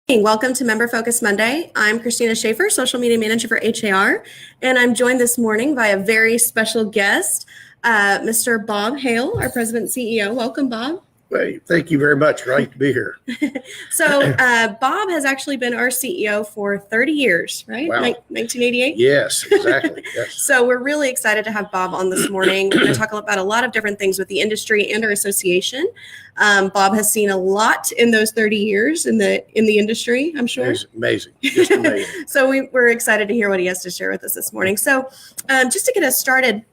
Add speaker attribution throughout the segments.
Speaker 1: Welcome to Member Focus Monday. I'm Christina Schaefer, Social Media Manager for HAR, and I'm joined this morning by a very special guest, Mr. Bob Hale, our President and CEO. Welcome, Bob.
Speaker 2: Hey, thank you very much. Great to be here.
Speaker 1: So Bob has actually been our CEO for 30 years, right?
Speaker 2: Wow.
Speaker 1: 1988?
Speaker 2: Yes, exactly. Yes.
Speaker 1: So we're really excited to have Bob on this morning. We're going to talk about a lot of different things with the industry and our association. Bob has seen a lot in those 30 years in the industry, I'm sure.
Speaker 2: It's amazing. Just amazing.
Speaker 1: So we're excited to hear what he has to share with us this morning. So just to get us started,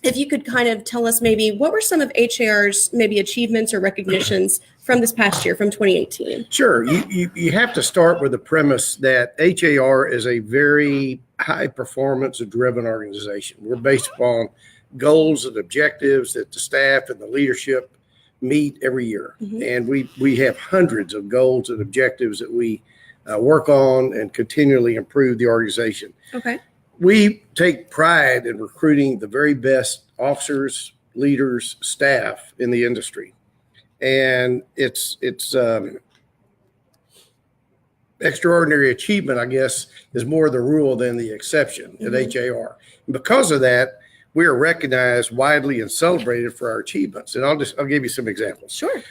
Speaker 1: if you could kind of tell us maybe what were some of HAR's maybe achievements or recognitions from this past year, from 2018?
Speaker 2: Sure. You have to start with the premise that HAR is a very high performance driven organization. We're based upon goals and objectives that the staff and the leadership meet every year. Mm-hmm. And we have hundreds of goals and objectives that we work on and continually improve the organization.
Speaker 1: Okay.
Speaker 2: We take pride in recruiting the very best officers, leaders, staff in the industry. And it's extraordinary achievement, I guess, is more the rule than the exception at HAR. And because of that, we are recognized widely and celebrated for our achievements. And I'll give you some examples.
Speaker 1: Sure.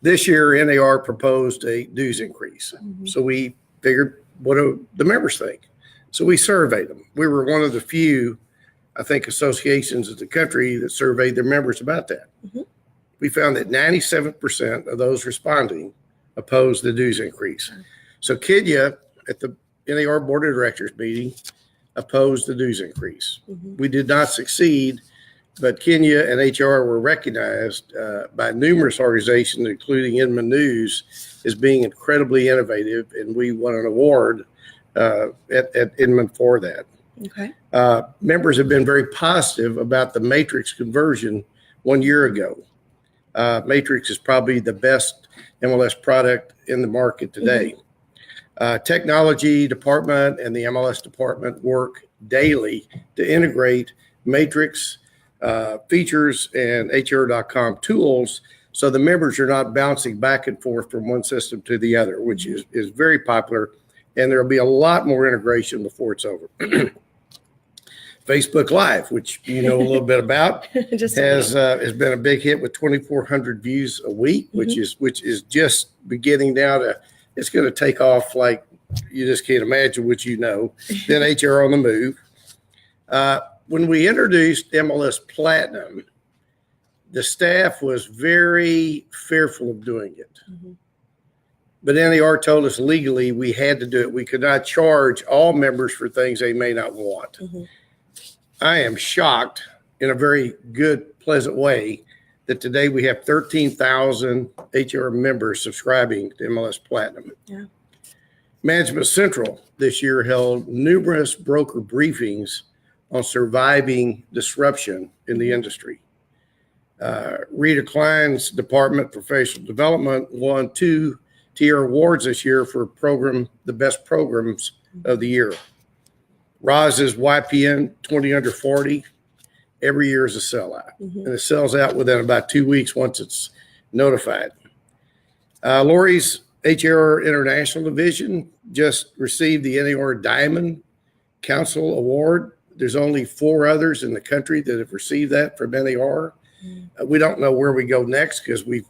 Speaker 2: This year, NAR proposed a dues increase. Mm-hmm. So we figured, what do the members think? So we surveyed them. We were one of the few, I think, associations in the country that surveyed their members about that. Mm-hmm. We found that 97% of those responding opposed the dues increase. Mm-hmm. So Kenya at the NAR Board of Directors meeting opposed the dues increase. Mm-hmm. We did not succeed, but Kenya and HR were recognized by numerous organizations, including Inman News, as being incredibly innovative, and we won an award at Inman for that.
Speaker 1: Okay.
Speaker 2: Members have been very positive about the Matrix conversion 1 year ago. Matrix is probably the best MLS product in the market today. Mm-hmm. Technology department and the MLS department work daily to integrate Matrix features and HR.com tools so the members are not bouncing back and forth from one system to the other, which is very popular. And there'll be a lot more integration before it's over. Facebook Live, which you know a little bit about, has been a big hit with 2,400 views a week, which is just beginning now to. It's going to take off like you just can't imagine, which you know. Then HR on the move. When we introduced MLS Platinum, the staff was very fearful of doing it. Mm-hmm. But NAR told us legally we had to do it. We could not charge all members for things they may not want. Mm-hmm. I am shocked in a very good, pleasant way that today we have 13,000 HR members subscribing to MLS Platinum. Yeah. Management Central this year held numerous broker briefings on surviving disruption in the industry. Rita Klein's department, Professional Development, won 2 tier awards this year for the best programs of the year. Roz's YPN 20 under 40 every year is a sellout, and it sells out within about 2 weeks once it's notified. Lori's HR International Division just received the NAR Diamond Council Award. There's only 4 others in the country that have received that from NAR. We don't know where we go next because we've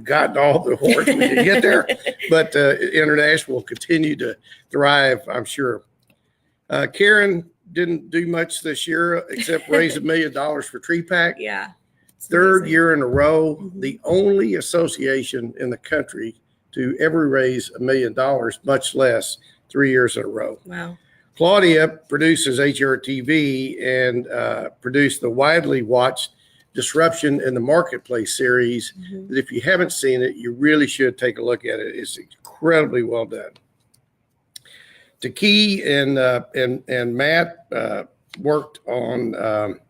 Speaker 2: gotten all the awards we can get there, but international will continue to thrive, I'm sure. Karen didn't do much this year except raise $1 million for Tree Pack.
Speaker 1: Yeah.
Speaker 2: Third year in a row, the only association in the country to ever raise $1 million, much less 3 years in a row.
Speaker 1: Wow.
Speaker 2: Claudia produces HR TV and produced the widely watched Disruption in the Marketplace series. That if you haven't seen it, you really should take a look at it. It's incredibly well done. Taki and Matt worked on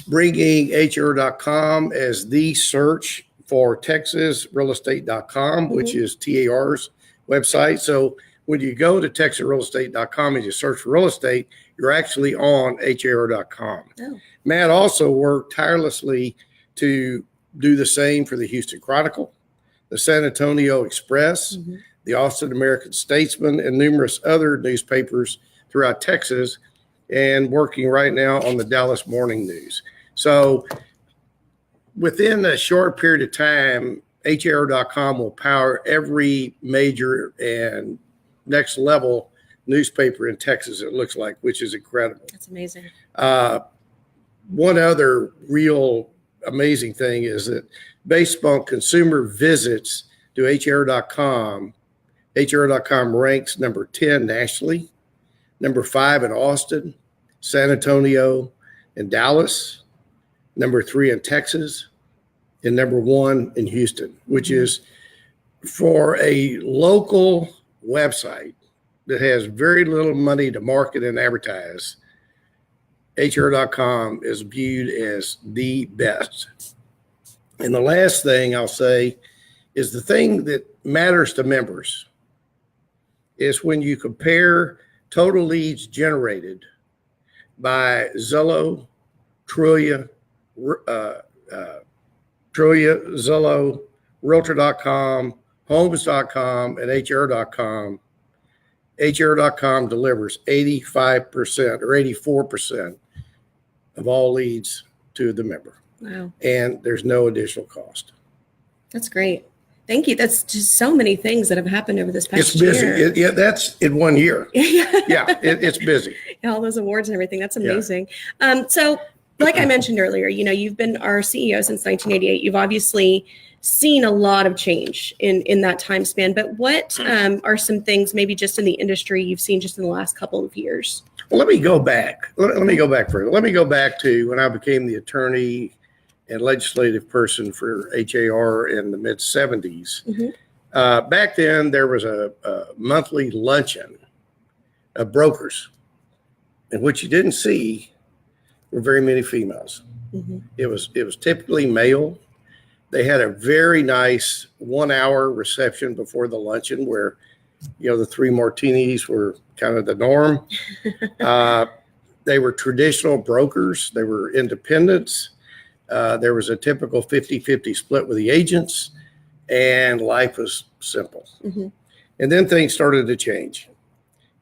Speaker 2: bringing HR.com as the search for TexasRealEstate.com, which is TAR's website. So when you go to TexasRealEstate.com and you search for real estate, you're actually on HAR.com. Oh. Matt also worked tirelessly to do the same for the Houston Chronicle, the San Antonio Express, the Austin American Statesman, and numerous other newspapers throughout Texas, and working right now on the Dallas Morning News. So within a short period of time, HAR.com will power every major and next level newspaper in Texas, it looks like, which is incredible.
Speaker 1: That's amazing.
Speaker 2: One other real amazing thing is that based on consumer visits to HAR.com, HAR.com ranks number 10 nationally, number 5 in Austin, San Antonio, and Dallas, number 3 in Texas, and number 1 in Houston, which is for a local website that has very little money to market and advertise. HR.com is viewed as the best. And the last thing I'll say is the thing that matters to members is when you compare total leads generated by Zillow, Trulia, Zillow, Realtor.com, Homes.com, and HR.com. HR.com delivers 85% or 84% of all leads to the member.
Speaker 1: Wow.
Speaker 2: And there's no additional cost.
Speaker 1: That's great. Thank you. That's just so many things that have happened over this past
Speaker 2: year. It's busy.
Speaker 1: Year.
Speaker 2: That's in 1 year. It's busy.
Speaker 1: All those awards and everything. That's amazing. So like I mentioned earlier, you've been our CEO since 1988. You've obviously seen a lot of change in that time span, but what are some things maybe just in the industry you've seen just in the last couple of years?
Speaker 2: Well, let me go back. Let me go back further. Let me go back to when I became the attorney and legislative person for HAR in the mid 70s. Back then, there was a monthly luncheon of brokers, and what you didn't see were very many females. It was typically male. They had a very nice 1 hour reception before the luncheon where, the 3 martinis were kind of the norm. They were traditional brokers. They were independents. There was a typical 50-50 split with the agents, and life was simple. And then things started to change.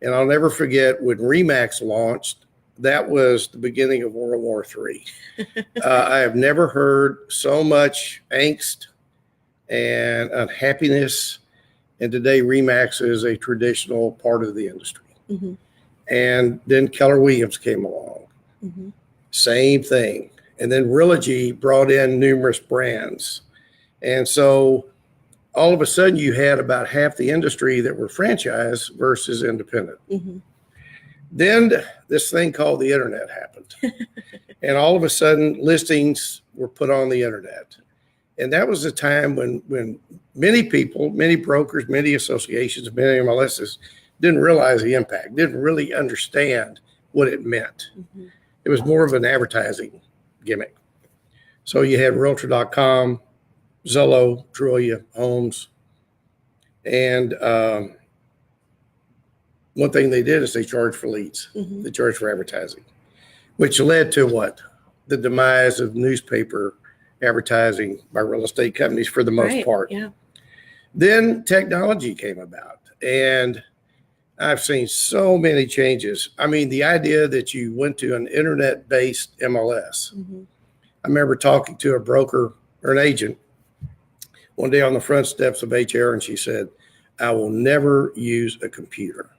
Speaker 2: And I'll never forget when RE/MAX launched, that was the beginning of World War III. I have never heard so much angst and unhappiness. And today RE/MAX is a traditional part of the industry. And then Keller Williams came along. Same thing. And then Realogy brought in numerous brands. And so all of a sudden you had about half the industry that were franchise versus independent. Then this thing called the internet happened. And all of a sudden listings were put on the internet. And that was a time when many people, many brokers, many associations, many MLSs didn't realize the impact, didn't really understand what it meant. It was more of an advertising gimmick. So you had Realtor.com, Zillow, Trulia, Homes. And one thing they did is they charged for leads. They charged for advertising, which led to what? The demise of newspaper advertising by real estate companies for the most part. Then technology came about, and I've seen so many changes. I mean, the idea that you went to an internet-based MLS. I remember talking to a broker or an agent one day on the front steps of HR, and she said, "I will never use a computer."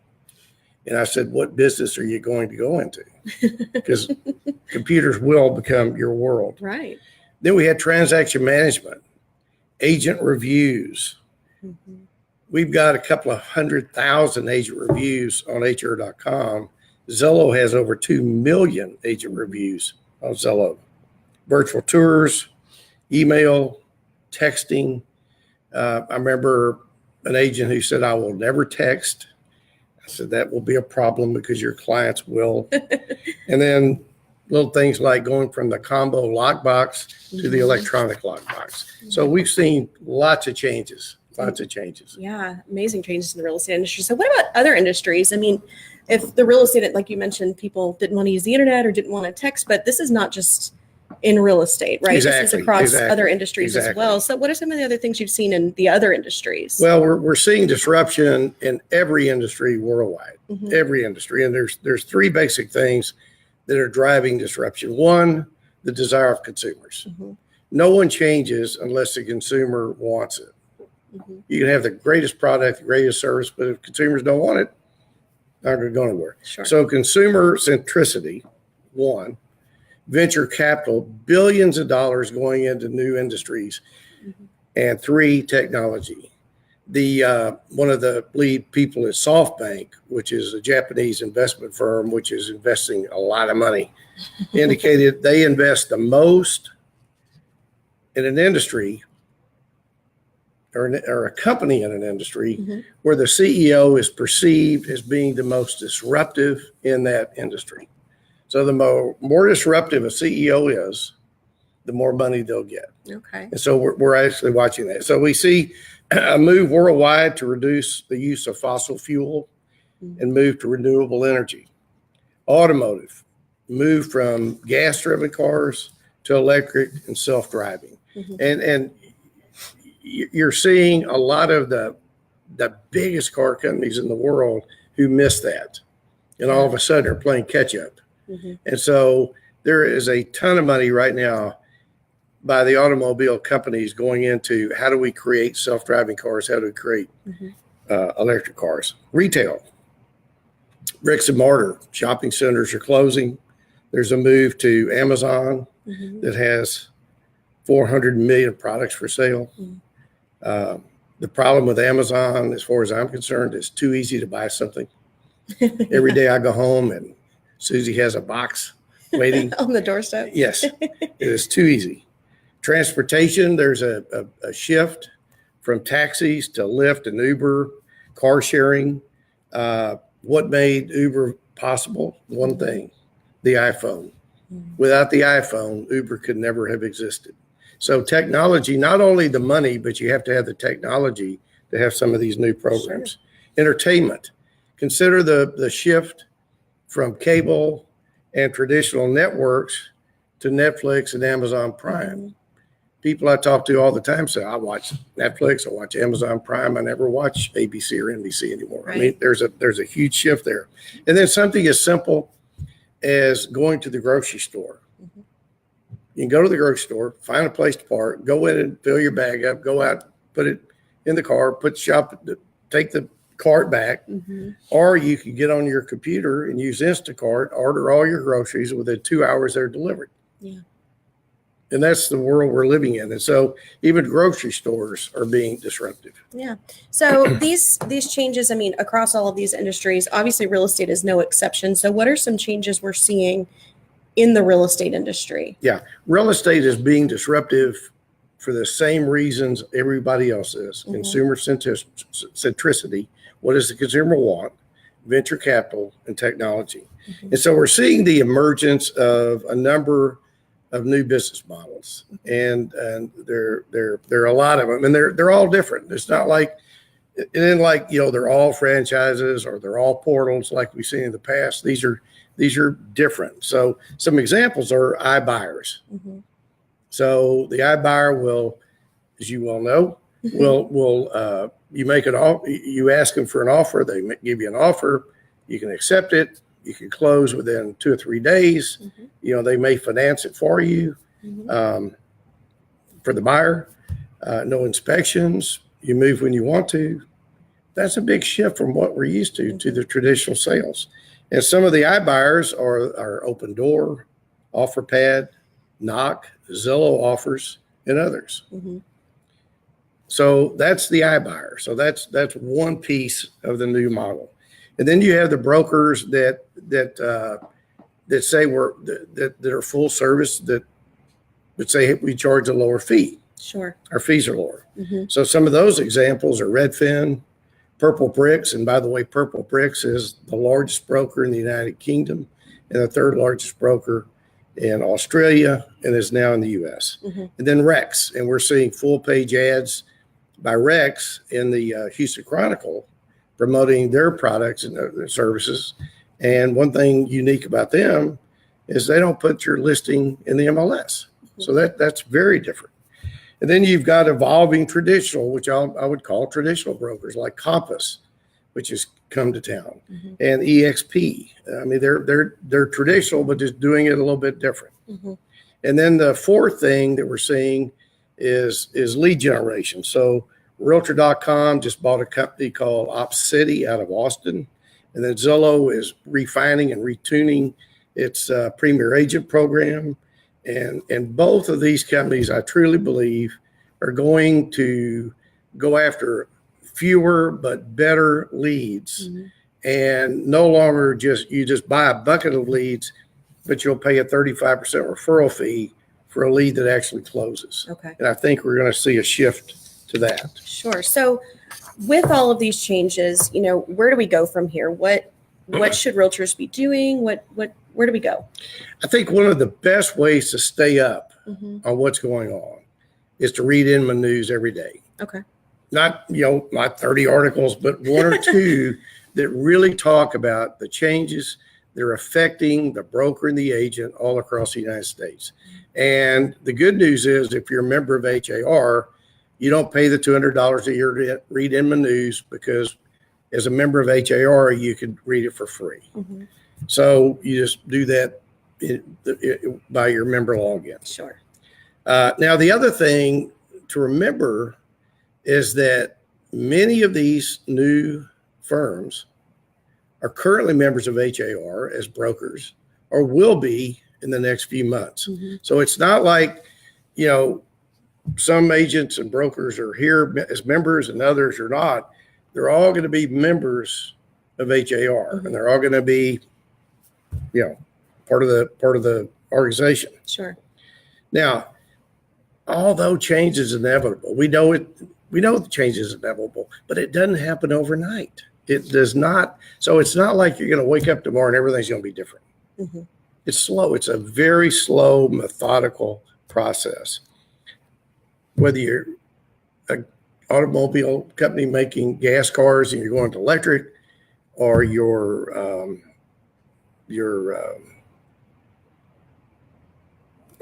Speaker 2: And I said, "What business are you going to go into?" Because computers will become your world.
Speaker 1: Right.
Speaker 2: Then we had transaction management, agent reviews. We've got a couple of 100,000 agent reviews on HR.com. Zillow has over 2 million agent reviews on Zillow. Virtual tours, email, texting. I remember an agent who said, "I will never text." I said, "That will be a problem because your clients will." And then little things like going from the combo lockbox to the electronic lockbox. So we've seen lots of changes.
Speaker 1: Yeah, amazing changes in the real estate industry. So what about other industries? I mean, if the real estate, like you mentioned, people didn't want to use the internet or didn't want to text, but this is not just in real estate, right? This is
Speaker 2: Exactly,
Speaker 1: across
Speaker 2: exactly,
Speaker 1: other industries as
Speaker 2: exactly.
Speaker 1: well. So what are some of the other things you've seen in the other industries?
Speaker 2: Well, we're seeing disruption in every industry worldwide,
Speaker 1: Mhm.
Speaker 2: every industry. And there's three basic things that are driving disruption. One, the desire of consumers.
Speaker 1: Mhm.
Speaker 2: No one changes unless the consumer wants it.
Speaker 1: Mhm.
Speaker 2: You can have the greatest product, the greatest service, but if consumers don't want it, not going to go anywhere.
Speaker 1: Sure.
Speaker 2: So consumer centricity, one. Venture capital, billions of dollars going into new industries.
Speaker 1: Mhm.
Speaker 2: And three, technology. The one of the lead people at SoftBank, which is a Japanese investment firm, which is investing a lot of money, indicated they invest the most in an industry or a company in an industry
Speaker 1: Mhm.
Speaker 2: where the CEO is perceived as being the most disruptive in that industry. So the more disruptive a CEO is, the more money they'll get.
Speaker 1: Okay.
Speaker 2: And so we're actually watching that. So we see a move worldwide to reduce the use of fossil fuel and move to renewable energy. Automotive, move from gas-driven cars to electric and self-driving.
Speaker 1: Mhm.
Speaker 2: And you're seeing a lot of the biggest car companies in the world who miss that. And all of a sudden are playing catch up.
Speaker 1: Mhm.
Speaker 2: And so there is a ton of money right now by the automobile companies going into how do we create self-driving cars? How do we create
Speaker 1: Mhm.
Speaker 2: electric cars? Retail, bricks and mortar, shopping centers are closing. There's a move to Amazon
Speaker 1: Mhm.
Speaker 2: that has 400 million products for sale.
Speaker 1: Mhm.
Speaker 2: The problem with Amazon, as far as I'm concerned, is too easy to buy something. Every day I go home and Susie has a box waiting.
Speaker 1: On the doorstep.
Speaker 2: Yes, it is too easy. Transportation, there's a shift from taxis to Lyft and Uber, car sharing. What made Uber possible? One thing, the iPhone. Without the iPhone, Uber could never have existed. So technology, not only the money, but you have to have the technology to have some of these new programs. Sure. Entertainment. Consider the shift from cable and traditional networks to Netflix and Amazon Prime. Mm-hmm. People I talk to all the time say, I watch Netflix, I watch Amazon Prime, I never watch ABC or NBC anymore. Right. I mean, there's a huge shift there. And then something as simple as going to the grocery store. Mm-hmm. You can go to the grocery store, find a place to park, go in and fill your bag up, go out, put it in the car, take the cart back, mm-hmm. or you can get on your computer and use Instacart, order all your groceries within 2 hours they're delivered. Yeah. And that's the world we're living in. And so even grocery stores are being disruptive.
Speaker 1: Yeah. So these changes, I mean, across all of these industries, obviously real estate is no exception. So what are some changes we're seeing in the real estate industry?
Speaker 2: Yeah. Real estate is being disruptive for the same reasons everybody else is. Mm-hmm. Consumer centricity. What does the consumer want? Venture capital and technology. Mm-hmm. And so we're seeing the emergence of a number of new business models, and there are a lot of them, and they're all different. It's not like, it isn't like, they're all franchises or they're all portals like we've seen in the past. These are different. So some examples are iBuyers. Mm-hmm. So the iBuyer will, as you well know, will you make you ask them for an offer, they give you an offer, you can accept it. You can close within 2 or 3 days. Mm-hmm. They may finance it for you, mm-hmm. For the buyer. No inspections. You move when you want to. That's a big shift from what we're used to the traditional sales. And some of the iBuyers are Open Door, OfferPad, Knock, Zillow offers, and others. Mm-hmm. So that's the iBuyer. So that's one piece of the new model. And then you have the brokers that say that are full service that say we charge a lower fee.
Speaker 1: Sure.
Speaker 2: Our fees are lower. Mm-hmm. So some of those examples are Redfin, Purple Bricks. And by the way, Purple Bricks is the largest broker in the United Kingdom and the third largest broker in Australia and is now in the US. Mm-hmm. And then Rex. And we're seeing full page ads by Rex in the Houston Chronicle promoting their products and their services. And one thing unique about them is they don't put your listing in the MLS. So that's very different. And then you've got evolving traditional, which I would call traditional brokers like Compass, which has come to town, and EXP. I mean, they're traditional, but just doing it a little bit different. And then the fourth thing that we're seeing is lead generation. So Realtor.com just bought a company called OpCity out of Austin, and then Zillow is refining and retuning its Premier Agent program. And both of these companies, I truly believe, are going to go after fewer but better leads, and no longer you just buy a bucket of leads, but you'll pay a 35% referral fee for a lead that actually closes.
Speaker 1: Okay.
Speaker 2: And I think we're going to see a shift to that.
Speaker 1: Sure. So with all of these changes, where do we go from here? What should realtors be doing? Where do we go?
Speaker 2: I think one of the best ways to stay up on what's going on is to read Inman News every day.
Speaker 1: Okay.
Speaker 2: Not 30 articles, but one or two that really talk about the changes that are affecting the broker and the agent all across the United States. And the good news is, if you're a member of HAR, you don't pay the $200 a year to read Inman News, because as a member of HAR, you can read it for free. So you just do that by your member login.
Speaker 1: Sure.
Speaker 2: Now, the other thing to remember is that many of these new firms are currently members of HAR as brokers, or will be in the next few months. So it's not like, some agents and brokers are here as members and others are not. They're all going to be members of HAR, and they're all going to be, part of the organization.
Speaker 1: Sure.
Speaker 2: Now, although change is inevitable, we know the change is inevitable, but it doesn't happen overnight. It does not. So it's not like you're going to wake up tomorrow and everything's going to be different. It's slow. It's a very slow, methodical process. Whether you're an automobile company making gas cars and you're going to electric, or you're a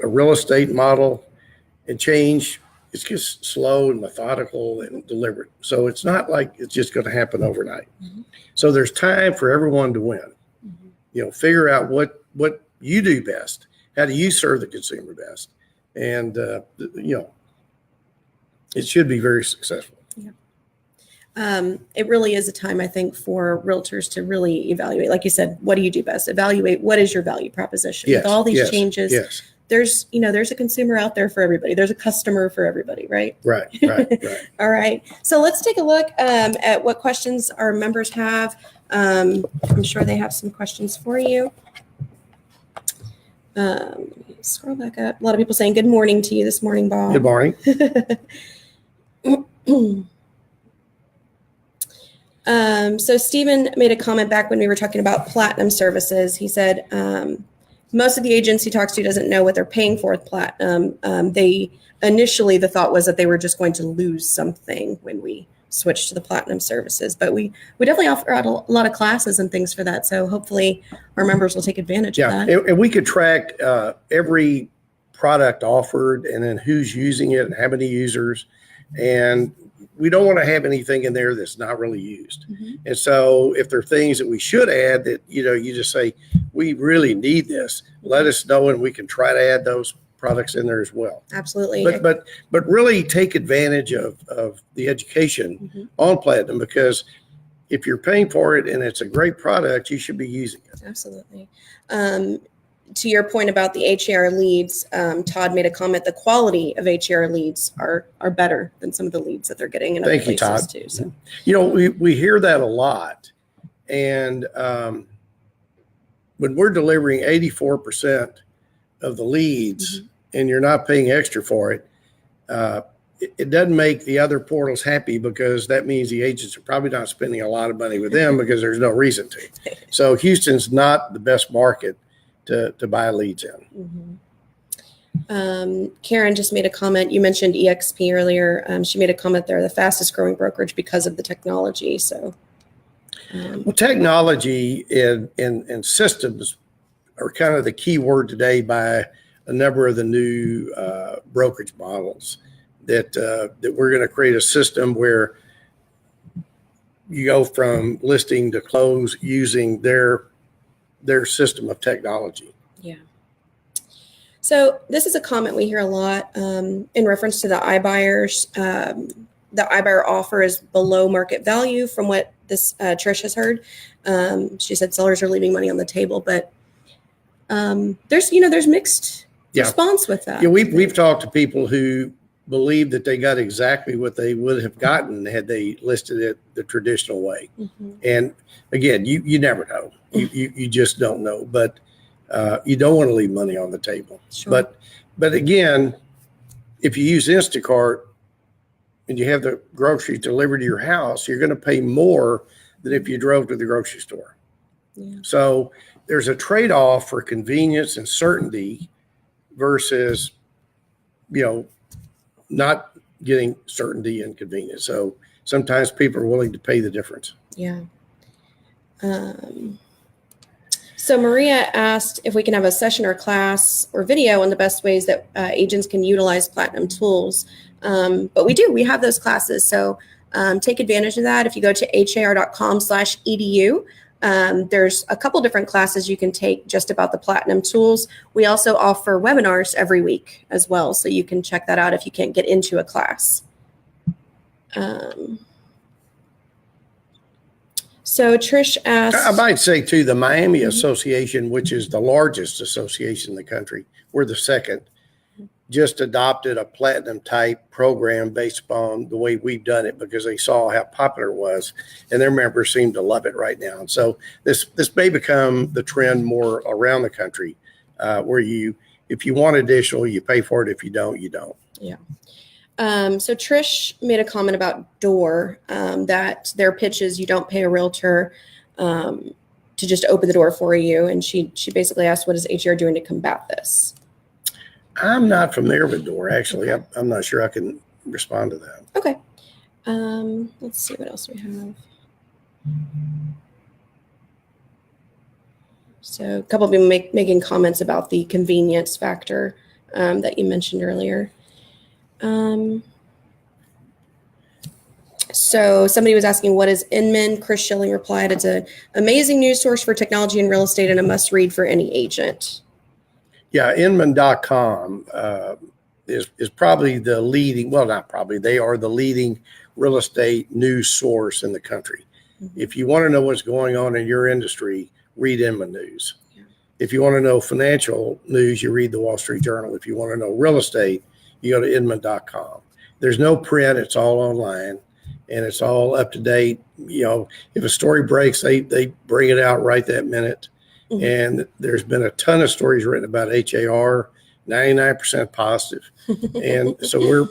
Speaker 2: real estate model, and change, it's just slow and methodical and deliberate. So it's not like it's just going to happen overnight. So there's time for everyone to win. Figure out what you do best. How do you serve the consumer best? And it should be very successful.
Speaker 1: It really is a time, I think, for realtors to really evaluate. Like you said, what do you do best? Evaluate what is your value proposition.
Speaker 2: Yes,
Speaker 1: with all these
Speaker 2: yes,
Speaker 1: changes.
Speaker 2: Yes.
Speaker 1: There's a consumer out there for everybody. There's a customer for everybody, right?
Speaker 2: Right.
Speaker 1: All right. So let's take a look at what questions our members have. I'm sure they have some questions for you. Let me scroll back up. A lot of people saying good morning to you this morning, Bob.
Speaker 2: Good morning.
Speaker 1: So Stephen made a comment back when we were talking about platinum services. He said, most of the agents he talks to doesn't know what they're paying for with platinum. Initially the thought was that they were just going to lose something when we switched to the platinum services, but we definitely offer out a lot of classes and things for that. So hopefully our members will take advantage of that.
Speaker 2: And we could track every product offered, and then who's using it and how many users. And we don't want to have anything in there that's not really used. And so if there are things that we should add that, you just say, we really need this, let us know, and we can try to add those products in there as well.
Speaker 1: Absolutely.
Speaker 2: But really take advantage of the education on platinum, because if you're paying for it and it's a great product, you should be using it.
Speaker 1: Absolutely. To your point about the HAR leads, Todd made a comment. The quality of HAR leads are better than some of the leads that they're getting in other places.
Speaker 2: Thank
Speaker 1: too. So,
Speaker 2: we hear that a lot, and when we're delivering 84% of the leads, and you're not paying extra for it, it doesn't make the other portals happy, because that means the agents are probably not spending a lot of money with them because there's no reason to. So Houston's not the best market to buy leads in.
Speaker 1: Karen just made a comment. You mentioned EXP earlier. She made a comment there, the fastest growing brokerage because of the technology. So,
Speaker 2: well, technology and systems are kind of the key word today by a number of the new brokerage models that we're going to create a system where you go from listing to close using their system of technology.
Speaker 1: Yeah. So this is a comment we hear a lot in reference to the iBuyers. The iBuyer offer is below market value from what this Trish has heard. She said sellers are leaving money on the table, but there's mixed response with that.
Speaker 2: Yeah, we've talked to people who believe that they got exactly what they would have gotten had they listed it the traditional way. Mm-hmm. And again, you never know. You just don't know. But you don't want to leave money on the table. Sure. But again, if you use Instacart and you have the groceries delivered to your house, you're going to pay more than if you drove to the grocery store. Yeah. So there's a trade-off for convenience and certainty versus, not getting certainty and convenience. So sometimes people are willing to pay the difference.
Speaker 1: Yeah. So Maria asked if we can have a session or class or video on the best ways that agents can utilize Platinum tools. But we have those classes. So take advantage of that. If you go to har.com/edu, there's a couple different classes you can take just about the Platinum tools. We also offer webinars every week as well. So you can check that out if you can't get into a class. So Trish asked,
Speaker 2: I might say too, the Miami Association, which is the largest association in the country, we're the second, just adopted a platinum type program based upon the way we've done it because they saw how popular it was, and their members seem to love it right now. And so this may become the trend more around the country, where if you want additional, you pay for it. If you don't, you don't.
Speaker 1: Yeah. So Trish made a comment about door, that their pitch is you don't pay a realtor to just open the door for you. And she basically asked, what is HAR doing to combat this?
Speaker 2: I'm not familiar with door, actually.
Speaker 1: Okay.
Speaker 2: I'm not sure I can respond to that.
Speaker 1: Okay. Let's see what else we have. So a couple of people making comments about the convenience factor that you mentioned earlier. So somebody was asking, what is Inman? Chris Schilling replied, it's an amazing news source for technology and real estate and a must read for any agent.
Speaker 2: Yeah, Inman.com is probably the leading, well, not probably, they are the leading real estate news source in the country. Mm-hmm. If you want to know what's going on in your industry, read Inman News. Yeah. If you want to know financial news, you read the Wall Street Journal. If you want to know real estate, you go to Inman.com. There's no print, it's all online, and it's all up to date. If a story breaks, they bring it out right that minute. Mm-hmm. And there's been a ton of stories written about HAR, 99% positive. And so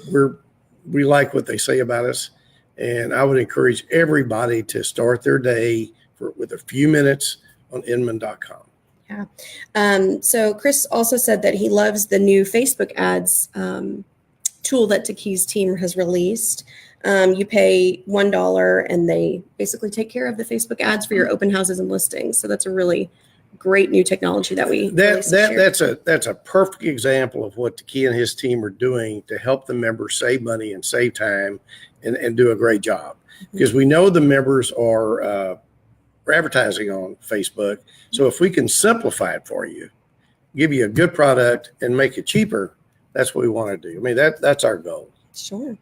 Speaker 2: we like what they say about us. And I would encourage everybody to start their day with a few minutes on Inman.com.
Speaker 1: Yeah. So Chris also said that he loves the new Facebook ads tool that Taki's team has released. You pay $1 and they basically take care of the Facebook ads for your open houses and listings. So that's a really great new technology that
Speaker 2: that's a perfect example of what Taki and his team are doing to help the members save money and save time and do a great job. Mm-hmm. Because we know the members are advertising on Facebook. So if we can simplify it for you, give you a good product and make it cheaper, that's what we want to do. I mean, that's our goal.
Speaker 1: Sure.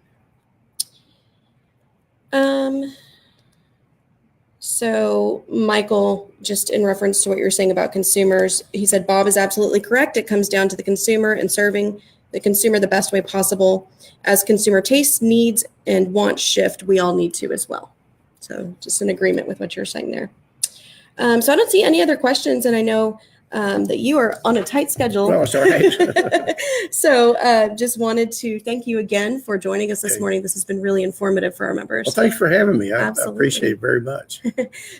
Speaker 1: So Michael, just in reference to what you're saying about consumers, he said, Bob is absolutely correct. It comes down to the consumer and serving the consumer the best way possible. As consumer tastes, needs, and wants shift, we all need to as well. So just in agreement with what you're saying there. So I don't see any other questions, and I know that you are on a tight schedule.
Speaker 2: No, it's all right.
Speaker 1: So just wanted to thank you again for joining us this morning. This has been really informative for our members.
Speaker 2: Well, thanks for having me. I appreciate it very much.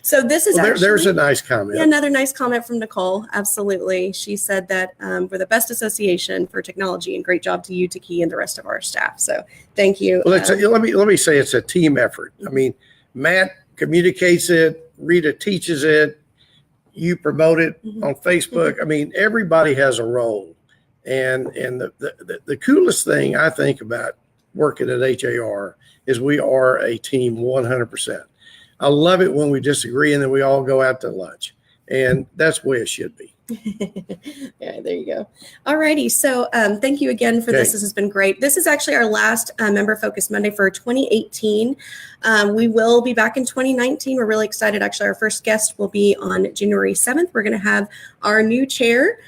Speaker 1: So this is
Speaker 2: there's a nice comment.
Speaker 1: Yeah, another nice comment from Nicole. Absolutely. She said that we're the best association for technology, and great job to you, Taki, and the rest of our staff. So thank you.
Speaker 2: Well, let me say it's a team effort. I mean, Matt communicates it, Rita teaches it, you promote it on Facebook. I mean, everybody has a role. And the coolest thing I think about working at HAR is we are a team 100%. I love it when we disagree and then we all go out to lunch. And that's the way it should be.
Speaker 1: Yeah, there you go. All righty. So thank you again for this. This has been great. This is actually our last Member Focus Monday for 2018. We will be back in 2019. We're really excited. Actually, our first guest will be on January 7th. We're going to have our new chair,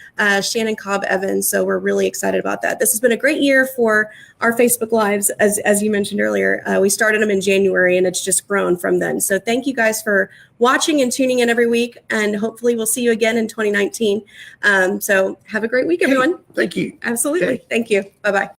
Speaker 1: Shannon Cobb Evans. So we're really excited about that. This has been a great year for our Facebook Lives, as you mentioned earlier. We started them in January, and it's just grown from then. So thank you guys for watching and tuning in every week, and hopefully we'll see you again in 2019. So have a great week, everyone.
Speaker 2: Thank you.
Speaker 1: Absolutely.
Speaker 2: Okay.
Speaker 1: Thank you. Bye-bye.